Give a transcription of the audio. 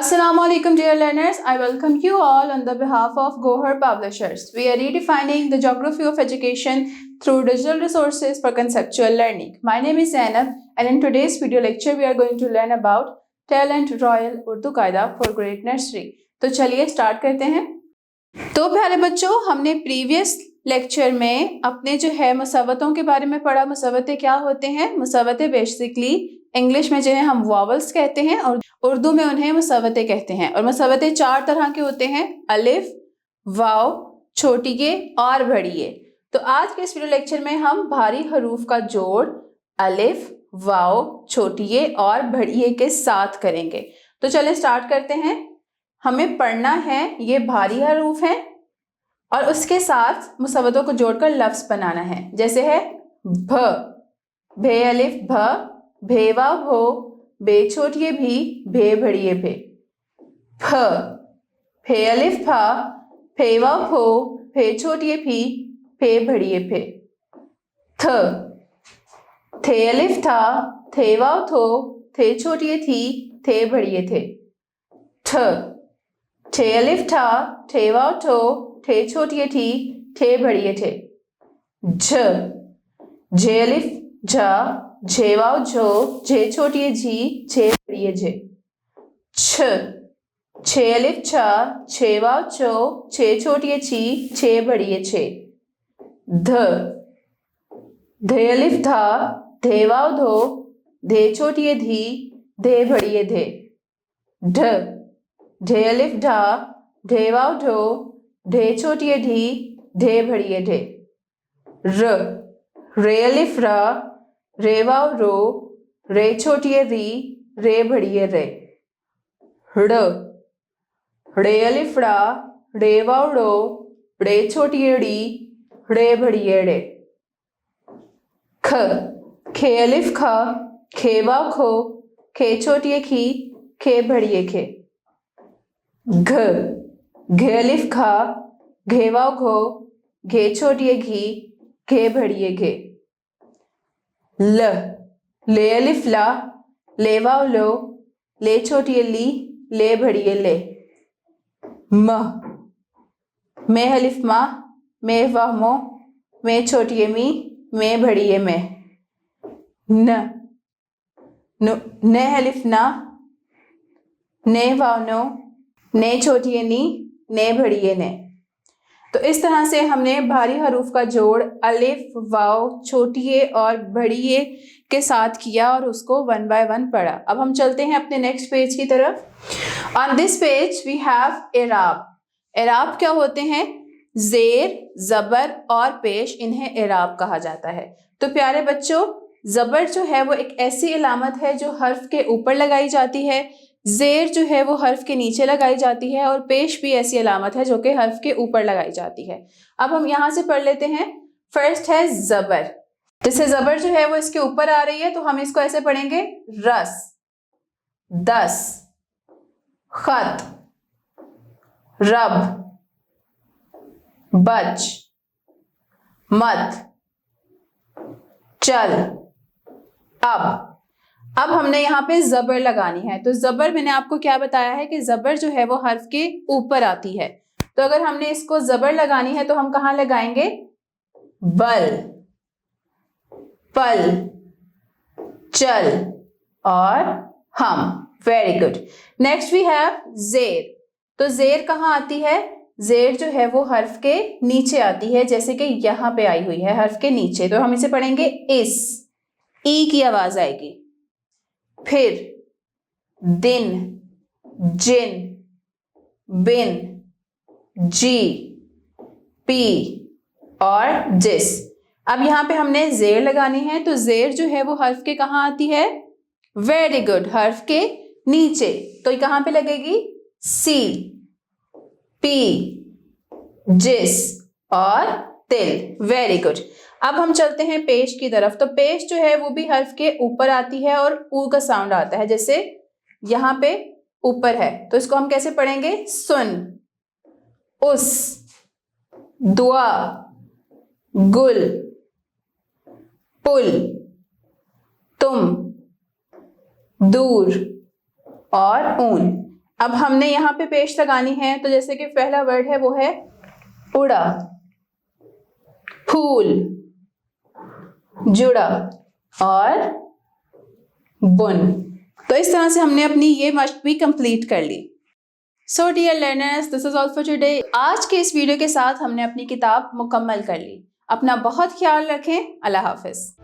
Assalamualaikum dear learners, I welcome you all on the behalf of Gohar Publishers. We are redefining the geography of education through digital resources for conceptual learning. My name is Zainab and in today's video lecture we are going to learn about Talent Royal Urdu Qaida for Great Nursery. तो चलिए start करते हैं। तो प्यारे बच्चों, हमने previous lecture में अपने जो है मुसव्वतों के बारे में पढ़ा। मुसव्वतें क्या होते हैं? मुसव्वतें बेसिकली इंग्लिश में जो है हम वॉवल्स कहते हैं और उर्दू में उन्हें मुसव्वतें कहते हैं। और मुसव्वतें चार तरह के होते हैं: अलिफ, वाव, छोटी ये और बड़ी ये। तो आज के इस वीडियो लेक्चर में हम भारी हरूफ का जोड़ अलिफ, वाव, छोटी ये और बड़ी ये के साथ करेंगे। तो चलिए स्टार्ट करते हैं। हमें पढ़ना है ये भारी हरूफ है और उसके साथ मुसव्वतों को जोड़कर लफ्ज बनाना है। जैसे है भ, भे अलिफ भ, भेवा भो, बे छोटिए भी, भे बड़िए भे। फ, फे अलिफ फा, फेवा फो, फे छोटिए भी, फे बड़िए फे। थ, थे अलिफ था, थेवा थो, थे छोटिए थी, थे बड़िए थे। ठ, ठे अलिफ ठा, ठेवा ठो, ठे छोटिए थी, ठे बड़िए थे। झ, झे अलिफ झा, झेवाव झो, झे छोटिए झी, झे बड़िए झे। छ, छे अलिफ छा, छेवाव छो, छे छोटिए छी, छे बड़िए छे। ध, धे अलिफ धा, धेवाव धो, धे छोटिए धी, धे बड़िए धे। ढ, ढे अलिफ ढा, ढेवाव ढो, ढे छोटिए ढी, ढे बड़िए ढे। र, रे अलिफ रा, रेवाव रो, रे छोटिए री, रे बड़िए रे। ड़, ड़े अलिफ ड़ा, रेवाव ड़ो, ड़े छोटिए ड़ी, ड़े बड़िए ड़े। ख, खे अलिफ खा, खेवाव खो, खे छोटिए खी, खे बड़िए खे। घ, घे अलिफ खा, घेवाव घो, घे छोटिए घी, घे बड़िए घे। ल, ले अलिफ ला, लेवाव लो, ले छोटिए ली, ले बड़िए ले। म, मे अलिफ मा, मे वाह मो, मे छोटिए मी, मे बड़िए में। न, ने अलिफ ना, ने वाव नो, ने छोटिए नी, ने बड़िए ने। तो इस तरह से हमने भारी हरूफ का जोड़ अलिफ, वाव, छोटिए और बड़िए के साथ किया और उसको वन बाय वन पढ़ा। अब हम चलते हैं अपने नेक्स्ट पेज की तरफ। On this page we have एराब। एराब क्या होते हैं? जेर, जबर और पेश, इन्हें एराब कहा जाता है। तो प्यारे बच्चों, जबर जो है वो एक ऐसी इलामत है जो हर्फ के ऊपर लगाई जाती है, जेर जो है वो हर्फ के नीचे लगाई जाती है और पेश भी ऐसी अलामत है जो कि हर्फ के ऊपर लगाई जाती है। अब हम यहां से पढ़ लेते हैं। फर्स्ट है जबर। जैसे जबर जो है वो इसके ऊपर आ रही है तो हम इसको ऐसे पढ़ेंगे: रस, दस, खत, रब, बच, मत, चल, अब हमने यहाँ पे जबर लगानी है। तो जबर मैंने आपको क्या बताया है कि जबर जो है वो हर्फ के ऊपर आती है। तो अगर हमने इसको जबर लगानी है तो हम कहाँ लगाएंगे? बल, पल, चल और हम। Very good. Next we have जेर। तो जेर कहाँ आती है? जेर जो है वो हर्फ के नीचे आती है, जैसे कि यहाँ पे आई हुई है हर्फ के नीचे। तो हम इसे पढ़ेंगे इस, ई की आवाज आएगी। फिर दिन, जिन, बिन, जी, पी और जिस। अब यहाँ पे हमने जेर लगानी है। तो जेर जो है वो हर्फ के कहाँ आती है? वेरी गुड, हर्फ के नीचे। तो ये कहाँ पे लगेगी? सी, पी, जिस और तिल। Very good. अब हम चलते हैं पेश की तरफ। तो पेश जो है वो भी हर्फ के ऊपर आती है और ऊ का साउंड आता है, जैसे यहां पे ऊपर है। तो इसको हम कैसे पढ़ेंगे? सुन, उस, दुआ, गुल, पुल, तुम, दूर और ऊन। अब हमने यहाँ पे पेश लगानी है, तो जैसे कि पहला वर्ड है वो है उड़ा, फूल, जुड़ा और बुन। तो इस तरह से हमने अपनी ये मश्क भी कंप्लीट कर ली। So dear learners, this is all for today. आज के इस वीडियो के साथ हमने अपनी किताब मुकम्मल कर ली। अपना बहुत ख्याल रखें। अल्लाह हाफिज।